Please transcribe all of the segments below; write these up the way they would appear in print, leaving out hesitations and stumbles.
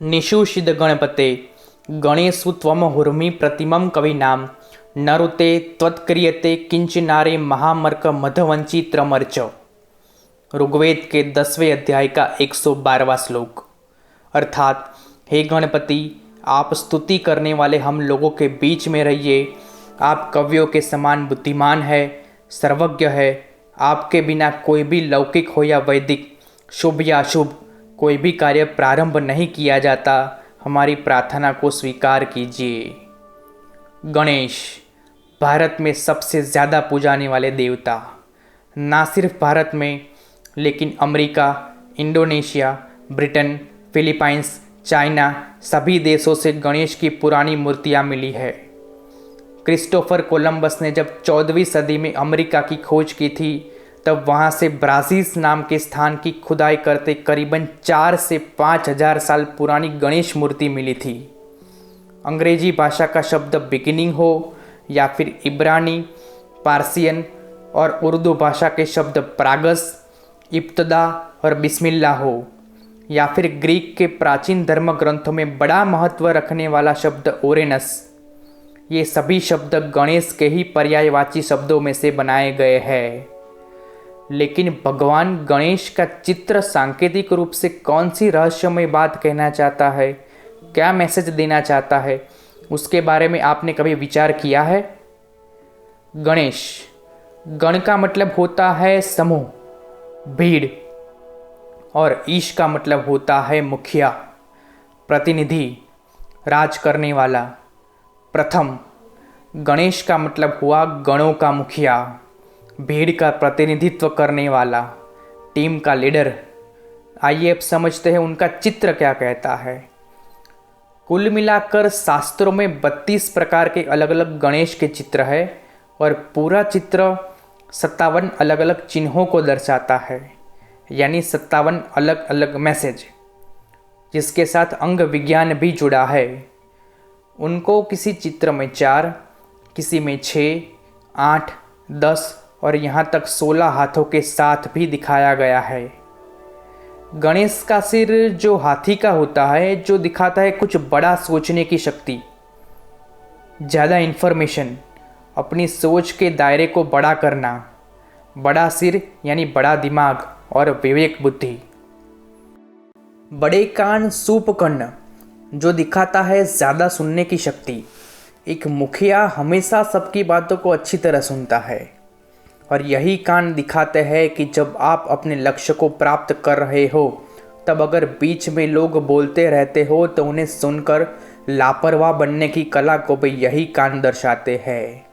निषूषिद गणपते गणेशु त्वमहुर्मि प्रतिमं कविनां नरुते त्वत्क्रियते किंचिनारे महामर्क मधवंचित्रमर्च। ऋग्वेद के 10वें अध्याय का 112वां श्लोक। अर्थात, हे गणपति, आप स्तुति करने वाले हम लोगों के बीच में रहिए। आप कवियों के समान बुद्धिमान है, सर्वज्ञ है। आपके बिना कोई भी लौकिक हो या वैदिक, शुभ या अशुभ, कोई भी कार्य प्रारंभ नहीं किया जाता। हमारी प्रार्थना को स्वीकार कीजिए। गणेश भारत में सबसे ज़्यादा पूजाने वाले देवता। ना सिर्फ भारत में, लेकिन America, Indonesia, Britain, Philippines, China सभी देशों से गणेश की पुरानी मूर्तियाँ मिली है। क्रिस्टोफर कोलंबस ने जब 14वीं सदी में अमेरिका की खोज की थी, तब वहाँ से ब्राज़ील नाम के स्थान की खुदाई करते करीबन 4 से 5,000 साल पुरानी गणेश मूर्ति मिली थी। अंग्रेजी भाषा का शब्द बिगिनिंग हो या फिर इब्रानी, पार्सियन और उर्दू भाषा के शब्द प्रागस, इब्तदा और बिस्मिल्लाह हो, या फिर ग्रीक के प्राचीन धर्म ग्रंथों में बड़ा महत्व रखने वाला शब्द ओरेनस, ये सभी शब्द गणेश के ही पर्यायवाची शब्दों में से बनाए गए हैं। लेकिन भगवान गणेश का चित्र सांकेतिक रूप से कौन सी रहस्यमय बात कहना चाहता है, क्या मैसेज देना चाहता है, उसके बारे में आपने कभी विचार किया है? गणेश, गण का मतलब होता है समूह, भीड़, और ईश का मतलब होता है मुखिया, प्रतिनिधि, राज करने वाला। प्रथम, गणेश का मतलब हुआ गणों का मुखिया, भीड़ का प्रतिनिधित्व करने वाला, टीम का लीडर। आइए अब समझते हैं उनका चित्र क्या कहता है। कुल मिलाकर शास्त्रों में 32 प्रकार के अलग अलग गणेश के चित्र है और पूरा चित्र 57 अलग अलग चिन्हों को दर्शाता है, यानी 57 अलग अलग मैसेज, जिसके साथ अंग विज्ञान भी जुड़ा है। उनको किसी चित्र में 4, किसी में 6, 8, 10 और यहाँ तक 16 हाथों के साथ भी दिखाया गया है। गणेश का सिर जो हाथी का होता है, जो दिखाता है कुछ बड़ा सोचने की शक्ति, ज़्यादा इन्फॉर्मेशन, अपनी सोच के दायरे को बड़ा करना। बड़ा सिर यानी बड़ा दिमाग और विवेक बुद्धि। बड़े कान सूपकर्ण, जो दिखाता है ज़्यादा सुनने की शक्ति। एक मुखिया हमेशा सबकी बातों को अच्छी तरह सुनता है, और यही कान दिखाते हैं कि जब आप अपने लक्ष्य को प्राप्त कर रहे हो, तब अगर बीच में लोग बोलते रहते हो तो उन्हें सुनकर लापरवाह बनने की कला को भी यही कान दर्शाते हैं।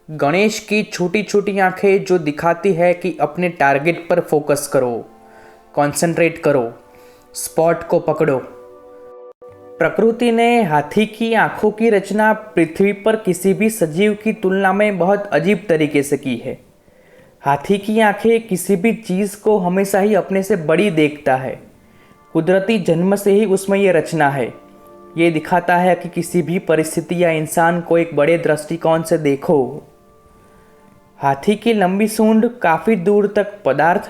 गणेश की छोटी छोटी आंखें जो दिखाती है कि अपने टारगेट पर फोकस करो, कंसंट्रेट करो, स्पॉट को पकड़ो। प्रकृति ने हाथी की आंखों की रचना पृथ्वी पर किसी भी सजीव की तुलना में बहुत अजीब तरीके से की है। हाथी की आंखें किसी भी चीज़ को हमेशा ही अपने से बड़ी देखता है। कुदरती जन्म से ही उसमें यह रचना है। ये दिखाता है कि किसी भी परिस्थिति या इंसान को एक बड़े दृष्टिकोण से देखो। हाथी की लंबी सूंड काफ़ी दूर तक पदार्थ,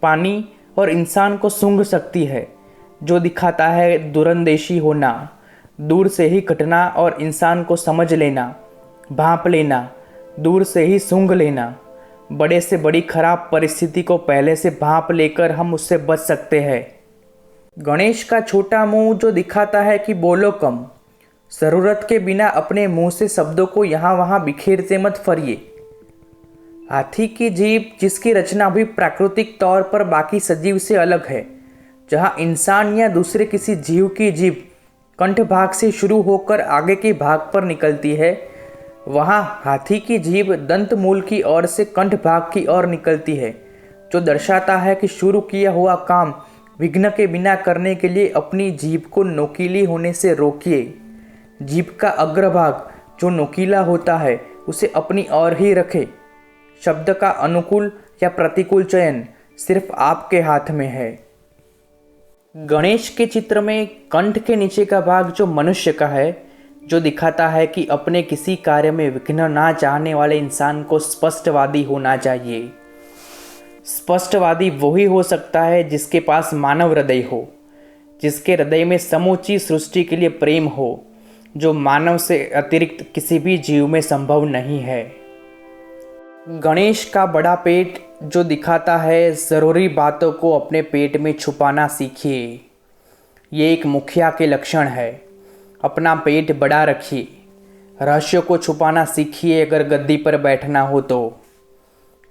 पानी और इंसान को सूंघ सकती है, जो दिखाता है दूरंदेशी होना, दूर से ही घटना और इंसान को समझ लेना, भांप लेना, दूर से ही सूंघ लेना। बड़े से बड़ी खराब परिस्थिति को पहले से भांप लेकर हम उससे बच सकते हैं। गणेश का छोटा मुंह जो दिखाता है कि बोलो कम, ज़रूरत के बिना अपने मुंह से शब्दों को यहाँ वहाँ बिखेरते मत फरिए। हाथी की जीभ, जिसकी रचना भी प्राकृतिक तौर पर बाकी सजीव से अलग है, जहाँ इंसान या दूसरे किसी जीव की जीभ कंठ भाग से शुरू होकर आगे के भाग पर निकलती है, वहाँ हाथी की जीभ दंत मूल की ओर से कंठ भाग की ओर निकलती है, जो दर्शाता है कि शुरू किया हुआ काम विघ्न के बिना करने के लिए अपनी जीभ को नोकीली होने से रोकिए। जीभ का अग्रभाग जो नोकीला होता है, उसे अपनी ओर ही रखें। शब्द का अनुकूल या प्रतिकूल चयन सिर्फ आपके हाथ में है। गणेश के चित्र में कंठ के नीचे का भाग जो मनुष्य का है, जो दिखाता है कि अपने किसी कार्य में विघ्न ना चाहने वाले इंसान को स्पष्टवादी होना चाहिए। स्पष्टवादी वही हो सकता है जिसके पास मानव हृदय हो, जिसके हृदय में समूची सृष्टि के लिए प्रेम हो, जो मानव से अतिरिक्त किसी भी जीव में संभव नहीं है। गणेश का बड़ा पेट जो दिखाता है ज़रूरी बातों को अपने पेट में छुपाना सीखिए। ये एक मुखिया के लक्षण है। अपना पेट बड़ा रखिए, रहस्यों को छुपाना सीखिए। अगर गद्दी पर बैठना हो तो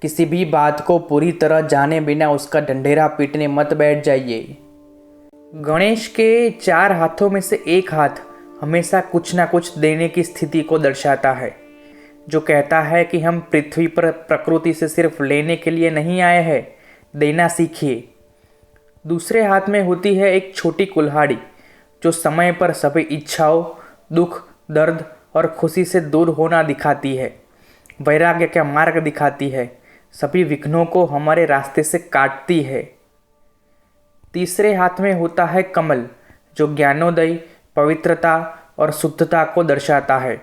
किसी भी बात को पूरी तरह जाने बिना उसका ढंढेरा पीटने मत बैठ जाइए। गणेश के 4 हाथों में से एक हाथ हमेशा कुछ ना कुछ देने की स्थिति को दर्शाता है, जो कहता है कि हम पृथ्वी पर प्रकृति से सिर्फ लेने के लिए नहीं आए हैं, देना सीखिए। दूसरे हाथ में होती है एक छोटी कुल्हाड़ी, जो समय पर सभी इच्छाओं, दुख, दर्द और खुशी से दूर होना दिखाती है, वैराग्य का मार्ग दिखाती है, सभी विघ्नों को हमारे रास्ते से काटती है। तीसरे हाथ में होता है कमल, जो ज्ञानोदय, पवित्रता और शुद्धता को दर्शाता है।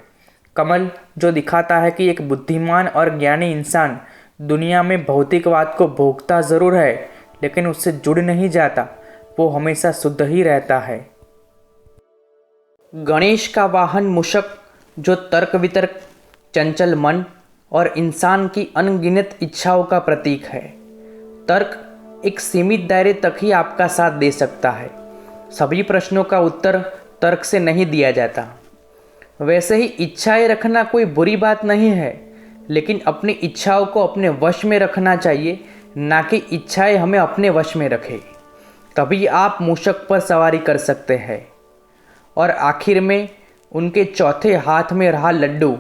कमल जो दिखाता है कि एक बुद्धिमान और ज्ञानी इंसान दुनिया में भौतिकवाद को भोगता ज़रूर है, लेकिन उससे जुड़ नहीं जाता, वो हमेशा शुद्ध ही रहता है। गणेश का वाहन मूषक, जो तर्क वितर्क, चंचल मन और इंसान की अनगिनत इच्छाओं का प्रतीक है। तर्क एक सीमित दायरे तक ही आपका साथ दे सकता है। सभी प्रश्नों का उत्तर तर्क से नहीं दिया जाता। वैसे ही इच्छाएं रखना कोई बुरी बात नहीं है, लेकिन अपनी इच्छाओं को अपने वश में रखना चाहिए, ना कि इच्छाएं हमें अपने वश में रखें। तभी आप मूषक पर सवारी कर सकते हैं। और आखिर में उनके चौथे हाथ में रहा लड्डू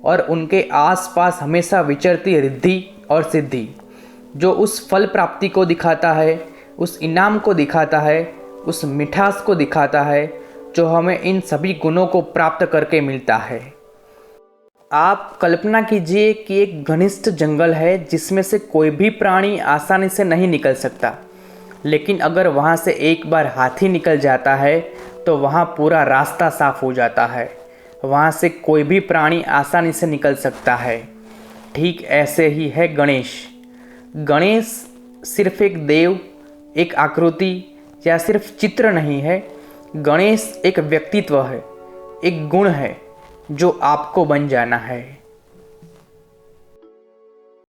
और उनके आसपास हमेशा विचरती रिद्धि और सिद्धि, जो उस फल प्राप्ति को दिखाता है, उस इनाम को दिखाता है, उस मिठास को दिखाता है जो हमें इन सभी गुणों को प्राप्त करके मिलता है। आप कल्पना कीजिए कि एक घनिष्ठ जंगल है जिसमें से कोई भी प्राणी आसानी से नहीं निकल सकता, लेकिन अगर वहाँ से एक बार हाथी निकल जाता है तो वहाँ पूरा रास्ता साफ हो जाता है। वहाँ से कोई भी प्राणी आसानी से निकल सकता है। ठीक ऐसे ही है गणेश। गणेश सिर्फ एक देव, एक आकृति या सिर्फ चित्र नहीं है। गणेश एक व्यक्तित्व है, एक गुण है जो आपको बन जाना है।